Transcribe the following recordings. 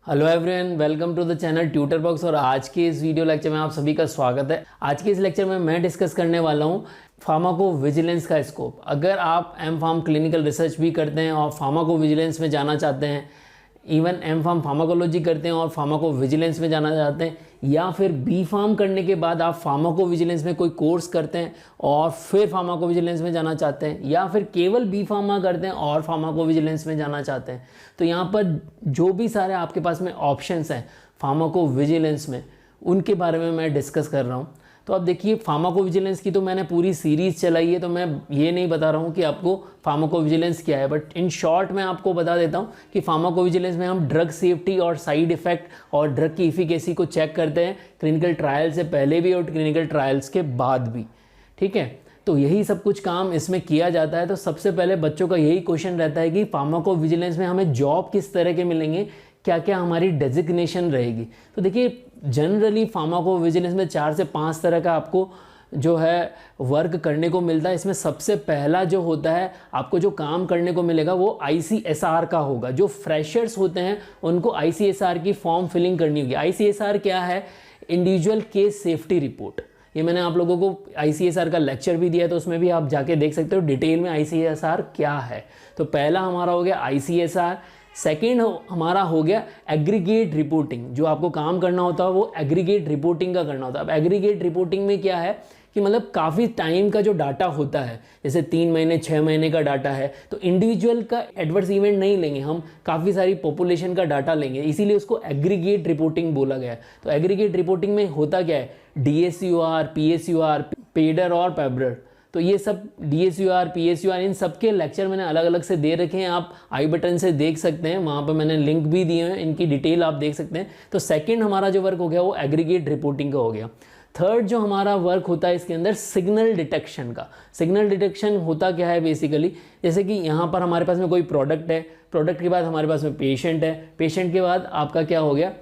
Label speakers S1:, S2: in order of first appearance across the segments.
S1: Hello everyone, welcome to the channel tutor box. और आज के इस वीडियो लेक्चर में आप सभी का स्वागत है। आज के इस लेक्चर में मैं डिस्कस करने वाला हूँ फार्माकोविजिलेंस का स्कोप। अगर आप एम फार्म क्लिनिकल रिसर्च भी करते हैं और फार्माकोविजिलेंस में जाना चाहते हैं, इवन एम फार्म फार्माकोलॉजी करते हैं और फार्माकोविजिलेंस में जाना चाहते हैं, या फिर बी फार्म करने के बाद आप फार्माकोविजिलेंस में कोई कोर्स करते हैं और फिर फार्माकोविजिलेंस में जाना चाहते हैं, या फिर केवल बी फार्मा करते हैं और फार्माकोविजिलेंस में जाना चाहते हैं, तो यहाँ पर जो भी सारे आपके पास में ऑप्शंस हैं फार्माकोविजिलेंस में, उनके बारे में मैं डिस्कस कर रहा हूँ। तो अब देखिए, फार्माकोविजिलेंस की तो मैंने पूरी सीरीज़ चलाई है, तो मैं ये नहीं बता रहा हूँ कि आपको फार्माकोविजिलेंस क्या है, बट इन शॉर्ट मैं आपको बता देता हूँ कि फार्माकोविजिलेंस में हम ड्रग सेफ्टी और साइड इफ़ेक्ट और ड्रग की इफिकेसी को चेक करते हैं, क्लिनिकल ट्रायल से पहले भी और क्लिनिकल ट्रायल्स के बाद भी। ठीक है, तो यही सब कुछ काम इसमें किया जाता है। तो सबसे पहले बच्चों का यही क्वेश्चन रहता है कि फार्माकोविजिलेंस में हमें जॉब किस तरह के मिलेंगे, क्या क्या हमारी डेजिग्नेशन रहेगी। तो देखिए, जनरली फार्माकोविजिलेंस में 4 से 5 तरह का आपको जो है वर्क करने को मिलता है। इसमें सबसे पहला जो होता है, आपको जो काम करने को मिलेगा वो ICSR का होगा। जो फ्रेशर्स होते हैं उनको ICSR की फॉर्म फिलिंग करनी होगी। ICSR क्या है? Individual case safety report. ये मैंने आप लोगों को ICSR का लेक्चर भी दिया है, तो उसमें भी आप जाके देख सकते हो डिटेल में ICSR क्या है। तो पहला हमारा हो गया ICSR। सेकेंड हमारा हो गया एग्रीगेट रिपोर्टिंग। जो आपको काम करना होता है वो एग्रीगेट रिपोर्टिंग का करना होता है। अब एग्रीगेट रिपोर्टिंग में क्या है कि मतलब काफ़ी टाइम का जो डाटा होता है, जैसे 3 महीने 6 महीने का डाटा है, तो इंडिविजुअल का एडवर्स इवेंट नहीं लेंगे हम, काफ़ी सारी पॉपुलेशन का डाटा लेंगे, इसीलिए उसको एग्रीगेट रिपोर्टिंग बोला गया है। तो एग्रीगेट रिपोर्टिंग में होता क्या है? DSUR, PSUR, पेडर और पेब्रर। तो ये सब DSUR, PSUR, इन सब के लेक्चर मैंने अलग अलग से दे रखे हैं, आप आई बटन से देख सकते हैं, वहाँ पर मैंने लिंक भी दिए हैं, इनकी डिटेल आप देख सकते हैं। तो सेकंड हमारा जो वर्क हो गया वो एग्रीगेट रिपोर्टिंग का हो गया। थर्ड जो हमारा वर्क होता है इसके अंदर सिग्नल डिटेक्शन का। सिग्नल डिटेक्शन होता क्या है बेसिकली, जैसे कि यहाँ पर हमारे पास में कोई प्रोडक्ट है, प्रोडक्ट के बाद हमारे पास में पेशेंट है, पेशेंट के बाद आपका क्या हो गया?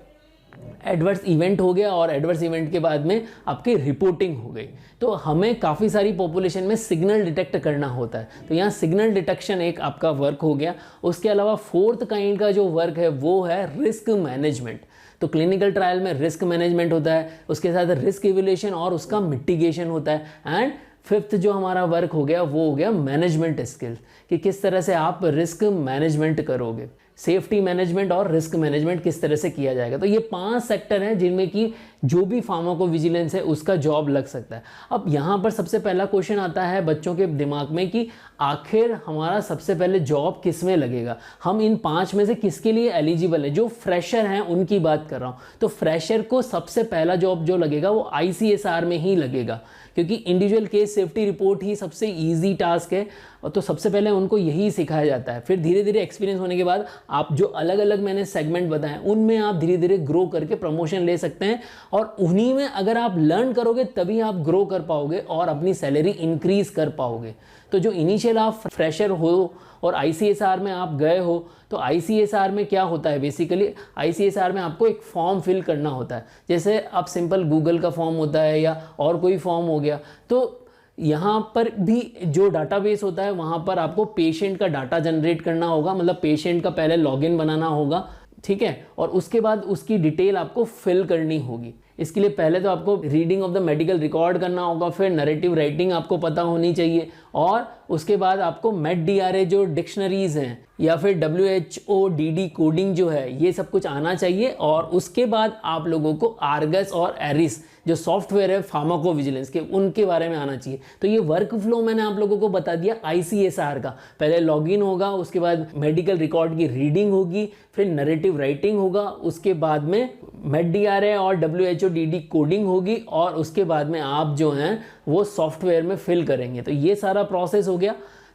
S1: एडवर्स इवेंट हो गया, और एडवर्स इवेंट के बाद में आपकी रिपोर्टिंग हो गई। तो हमें काफ़ी सारी पॉपुलेशन में सिग्नल डिटेक्ट करना होता है, तो यहाँ सिग्नल डिटेक्शन एक आपका वर्क हो गया। उसके अलावा फोर्थ काइंड का जो वर्क है वो है रिस्क मैनेजमेंट। तो क्लिनिकल ट्रायल में रिस्क मैनेजमेंट होता है, उसके साथ रिस्क इवैल्यूएशन और उसका मिटिगेशन होता है। एंड फिफ्थ जो हमारा वर्क हो गया वो हो गया मैनेजमेंट स्किल्स, कि किस तरह से आप रिस्क मैनेजमेंट करोगे, सेफ्टी मैनेजमेंट और रिस्क मैनेजमेंट किस तरह से किया जाएगा। तो ये 5 सेक्टर हैं जिनमें कि जो भी फार्माकोविजिलेंस है उसका जॉब लग सकता है। अब यहाँ पर सबसे पहला क्वेश्चन आता है बच्चों के दिमाग में कि आखिर हमारा सबसे पहले जॉब किस में लगेगा, हम इन 5 में से किसके लिए एलिजिबल है। जो फ्रेशर हैं उनकी बात कर रहा हूँ, तो फ्रेशर को सबसे पहला जॉब जो लगेगा वो ICSR में ही लगेगा, क्योंकि इंडिविजुअल केस सेफ्टी रिपोर्ट ही सबसे ईजी टास्क है, और तो सबसे पहले उनको यही सिखाया जाता है। फिर धीरे धीरे एक्सपीरियंस होने के बाद आप जो अलग अलग मैंने सेगमेंट बताए उनमें आप धीरे धीरे ग्रो करके प्रमोशन ले सकते हैं, और उन्हीं में अगर आप लर्न करोगे तभी आप ग्रो कर पाओगे और अपनी सैलरी इंक्रीज कर पाओगे। तो जो इनिशियल आप फ्रेशर हो और ICSR में आप गए हो, तो ICSR में क्या होता है बेसिकली, ICSR में आपको एक फॉर्म फिल करना होता है। जैसे आप सिंपल गूगल का फॉर्म होता है या और कोई फॉर्म हो गया, तो यहाँ पर भी जो डाटाबेस होता है वहाँ पर आपको पेशेंट का डाटा जनरेट करना होगा, मतलब पेशेंट का पहले लॉगिन बनाना होगा, ठीक है, और उसके बाद उसकी डिटेल आपको फिल करनी होगी। इसके लिए पहले तो आपको reading of the medical record करना होगा, फिर नरेटिव राइटिंग आपको पता होनी चाहिए, और उसके बाद आपको MED-DRA जो डिक्शनरीज हैं या फिर WHO-DD कोडिंग जो है ये सब कुछ आना चाहिए। और उसके बाद आप लोगों को आर्गस और एरिस जो सॉफ्टवेयर है फार्माकोविजिलेंस के, उनके बारे में आना चाहिए। तो ये वर्क फ्लो मैंने आप लोगों को बता दिया ICSR का। पहले लॉगिन होगा, उसके बाद मेडिकल रिकॉर्ड की रीडिंग होगी, फिर नरेटिव राइटिंग होगा, उसके बाद में MED-DRA और WHO-DD कोडिंग होगी, और उसके बाद में आप जो हैं वो सॉफ्टवेयर में फिल करेंगे। तो ये सारा प्रोसेस हो गया।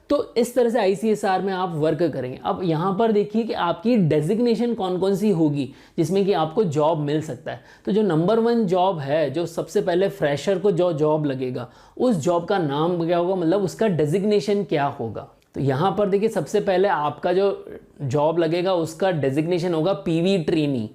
S1: तो इस तरह से ICSR में आप वर्क करेंगे। अब यहाँ पर देखिए कि आपकी डेजिग्नेशन कौन कौन सी होगी जिसमें कि आपको जॉब मिल सकता है। तो जो नंबर 1 जॉब है, जो सबसे पहले फ्रेशर को जो जॉब लगेगा, उस जॉब का नाम क्या होगा, मतलब उसका डेजिग्नेशन क्या होगा। तो यहाँ पर देखिए, सबसे पहले आपका जो जॉब लगेगा उसका डेजिग्नेशन होगा PV ट्रेनी।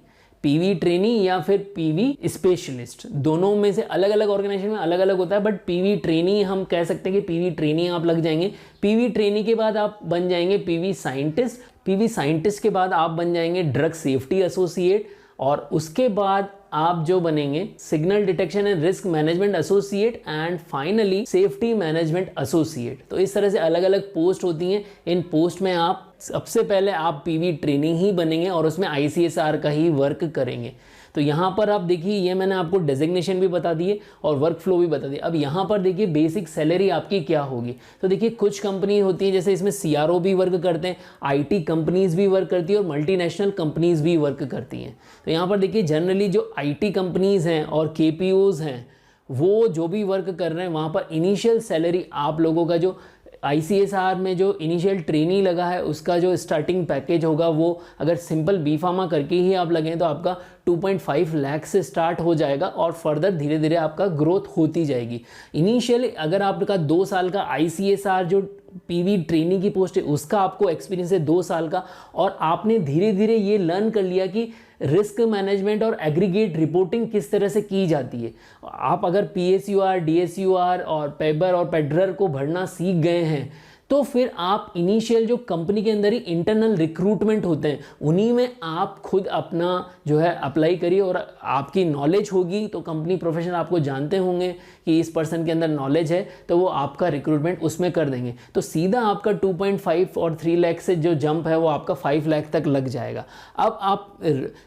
S1: पीवी ट्रेनी या फिर पीवी स्पेशलिस्ट, दोनों में से अलग अलग ऑर्गेनाइजेशन में अलग अलग होता है, बट पीवी ट्रेनी हम कह सकते हैं कि पीवी ट्रेनी आप लग जाएंगे। पीवी ट्रेनी के बाद आप बन जाएंगे पीवी साइंटिस्ट, पीवी साइंटिस्ट के बाद आप बन जाएंगे ड्रग सेफ्टी एसोसिएट, और उसके बाद आप जो बनेंगे signal detection and risk management associate, and finally safety management associate. तो इस तरह से अलग अलग पोस्ट होती हैं। इन पोस्ट में आप सबसे पहले आप पीवी ट्रेनिंग ही बनेंगे और उसमें आईसीएसआर का ही वर्क करेंगे। तो यहाँ पर आप देखिए, ये मैंने आपको डेजिग्नेशन भी बता दिए और वर्क फ्लो भी बता दिया। अब यहाँ पर देखिए बेसिक सैलरी आपकी क्या होगी। तो देखिए कुछ कंपनी होती है जैसे इसमें सीआरओ भी वर्क करते हैं, आईटी कंपनीज भी वर्क करती है और मल्टीनेशनल कंपनीज भी वर्क करती हैं। तो यहाँ पर देखिए जनरली जो आईटी कंपनीज हैं और केपीओज हैं वो जो भी वर्क कर रहे हैं वहाँ पर इनिशियल सैलरी आप लोगों का जो आईसीएसआर में जो इनिशियल ट्रेनी लगा है उसका जो स्टार्टिंग पैकेज होगा वो अगर सिंपल बी फार्मा करके ही आप लगें तो आपका 2.5 लाख से स्टार्ट हो जाएगा और फर्दर धीरे धीरे आपका ग्रोथ होती जाएगी। इनिशियली अगर आपका 2 साल का आईसीएसआर जो पीवी ट्रेनी की पोस्ट है उसका आपको एक्सपीरियंस है 2 साल का, और आपने धीरे धीरे ये लर्न कर लिया कि रिस्क मैनेजमेंट और एग्रीगेट रिपोर्टिंग किस तरह से की जाती है। आप अगर पीएसयूआर, डीएसयूआर और पेबर और पेड्रर को भरना सीख गए हैं तो फिर आप इनिशियल जो कंपनी के अंदर ही इंटरनल रिक्रूटमेंट होते हैं उन्हीं में आप खुद अपना जो है अप्लाई करिए, और आपकी नॉलेज होगी तो कंपनी प्रोफेशनल आपको जानते होंगे कि इस पर्सन के अंदर नॉलेज है तो वो आपका रिक्रूटमेंट उसमें कर देंगे। तो सीधा आपका 2.5 और 3 लाख से जो जंप है वो आपका 5 लाख तक लग जाएगा। अब आप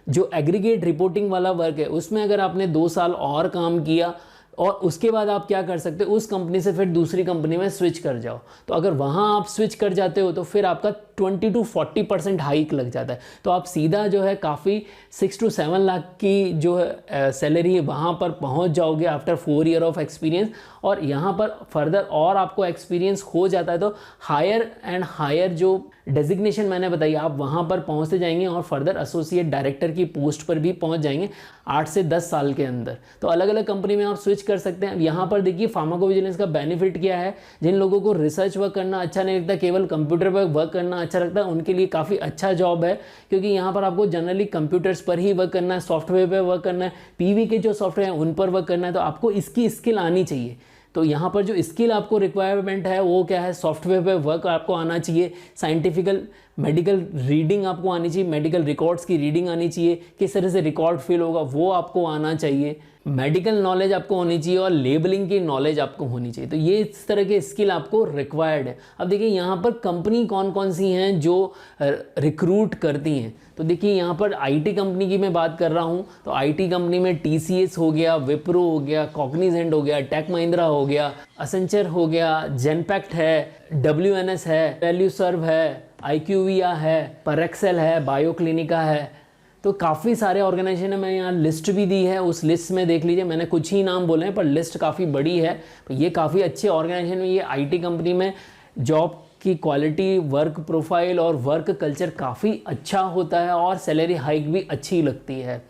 S1: जो एग्रीगेट रिपोर्टिंग वाला वर्क है उसमें अगर आपने 2 साल और काम किया और उसके बाद आप क्या कर सकते हो, उस कंपनी से फिर दूसरी कंपनी में स्विच कर जाओ। तो अगर वहाँ आप स्विच कर जाते हो तो फिर आपका 20 to 40% हाइक लग जाता है। तो आप सीधा जो है काफ़ी 6 to 7 लाख की जो है सैलरी है वहाँ पर पहुँच जाओगे आफ्टर 4 ईयर ऑफ एक्सपीरियंस। और यहाँ पर फर्दर और आपको एक्सपीरियंस हो जाता है तो हायर एंड हायर जो डेजिग्नेशन मैंने बताई आप वहाँ पर पहुँचते जाएंगे और फर्दर एसोसिएट डायरेक्टर की पोस्ट पर भी पहुँच जाएंगे 8 से 10 साल के अंदर। तो अलग अलग कंपनी में आप स्विच कर सकते हैं। अब यहाँ पर देखिए फार्माकोविजिलेंस का बेनिफिट क्या है, जिन लोगों को रिसर्च वर्क करना अच्छा नहीं लगता, केवल कंप्यूटर पर वर्क करना अच्छा लगता है, उनके लिए काफ़ी अच्छा जॉब है, क्योंकि यहाँ पर आपको जनरली कंप्यूटर्स पर ही वर्क करना है, सॉफ्टवेयर पर वर्क करना है, पीवी के जो सॉफ्टवेयर हैं उन पर वर्क करना है। तो आपको इसकी स्किल आनी चाहिए। तो यहाँ पर जो स्किल आपको रिक्वायरमेंट है वो क्या है, सॉफ्टवेयर पे वर्क आपको आना चाहिए, साइंटिफिकल मेडिकल रीडिंग आपको आनी चाहिए, मेडिकल रिकॉर्ड्स की रीडिंग आनी चाहिए, किस तरह से रिकॉर्ड फिल होगा वो आपको आना चाहिए, मेडिकल नॉलेज आपको होनी चाहिए और लेबलिंग की नॉलेज आपको होनी चाहिए। तो ये इस तरह के स्किल आपको रिक्वायर्ड है। अब देखिए यहाँ पर कंपनी कौन कौन सी हैं जो रिक्रूट करती हैं। तो देखिए यहाँ पर आईटी कंपनी की मैं बात कर रहा हूँ तो आईटी कंपनी में टीसीएस हो गया, विप्रो हो गया, कॉग्निजेंट हो गया, टेक महिंद्रा हो गया, असेंचर हो गया, जेनपैक्ट है, WNS है, वैल्यूसर्व है, IQVIA है, परएक्सेल है, बायोक्लिनिका है। तो काफ़ी सारे ऑर्गेनाइजेशन है, मैं यहाँ लिस्ट भी दी है, उस लिस्ट में देख लीजिए, मैंने कुछ ही नाम बोले हैं पर लिस्ट काफ़ी बड़ी है। तो ये काफ़ी अच्छे ऑर्गेनाइजेशन में, ये आईटी कंपनी में जॉब की क्वालिटी, वर्क प्रोफाइल और वर्क कल्चर काफ़ी अच्छा होता है और सैलरी हाइक भी अच्छी लगती है।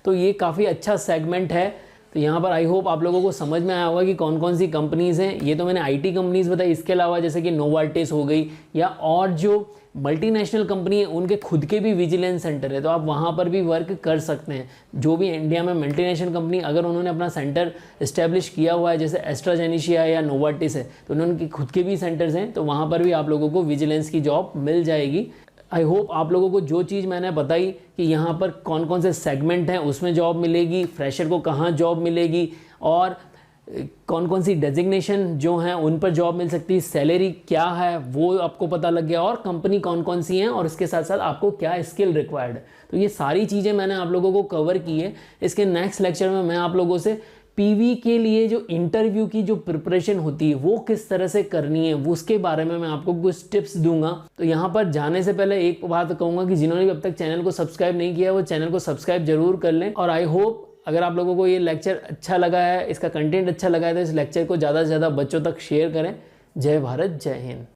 S1: तो ये काफ़ी अच्छा सेगमेंट है। तो यहाँ पर आई होप आप लोगों को समझ में आया होगा कि कौन कौन सी कंपनीज़ हैं। ये तो मैंने आईटी कंपनीज़ बताई, इसके अलावा जैसे कि नोवार्टिस हो गई या और जो मल्टीनेशनल कंपनी है उनके खुद के भी विजिलेंस सेंटर है, तो आप वहाँ पर भी वर्क कर सकते हैं। जो भी इंडिया में मल्टीनेशनल कंपनी अगर उन्होंने अपना सेंटर इस्टेब्लिश किया हुआ है, जैसे एस्ट्राजेनेशिया या नोवार्टिस है, तो उनके खुद के भी सेंटर्स हैं, तो वहाँ पर भी आप लोगों को विजिलेंस की जॉब मिल जाएगी। आई होप आप लोगों को जो चीज़ मैंने बताई कि यहाँ पर कौन कौन से सेगमेंट हैं उसमें जॉब मिलेगी, फ्रेशर को कहाँ जॉब मिलेगी और कौन कौन सी डेजिग्नेशन जो हैं उन पर जॉब मिल सकती है, सैलरी क्या है वो आपको पता लग गया और कंपनी कौन कौन सी हैं और इसके साथ साथ आपको क्या स्किल रिक्वायर्ड है। तो ये सारी चीज़ें मैंने आप लोगों को कवर की है। इसके नेक्स्ट लेक्चर में मैं आप लोगों से पीवी के लिए जो इंटरव्यू की जो प्रिपरेशन होती है वो किस तरह से करनी है वो उसके बारे में मैं आपको कुछ टिप्स दूंगा। तो यहाँ पर जाने से पहले एक बात कहूँगा कि जिन्होंने भी अब तक चैनल को सब्सक्राइब नहीं किया वो चैनल को सब्सक्राइब जरूर कर लें। और आई होप अगर आप लोगों को ये लेक्चर अच्छा लगा है, इसका कंटेंट अच्छा लगा है, तो इस लेक्चर को ज़्यादा से ज़्यादा बच्चों तक शेयर करें। जय भारत, जय हिंद।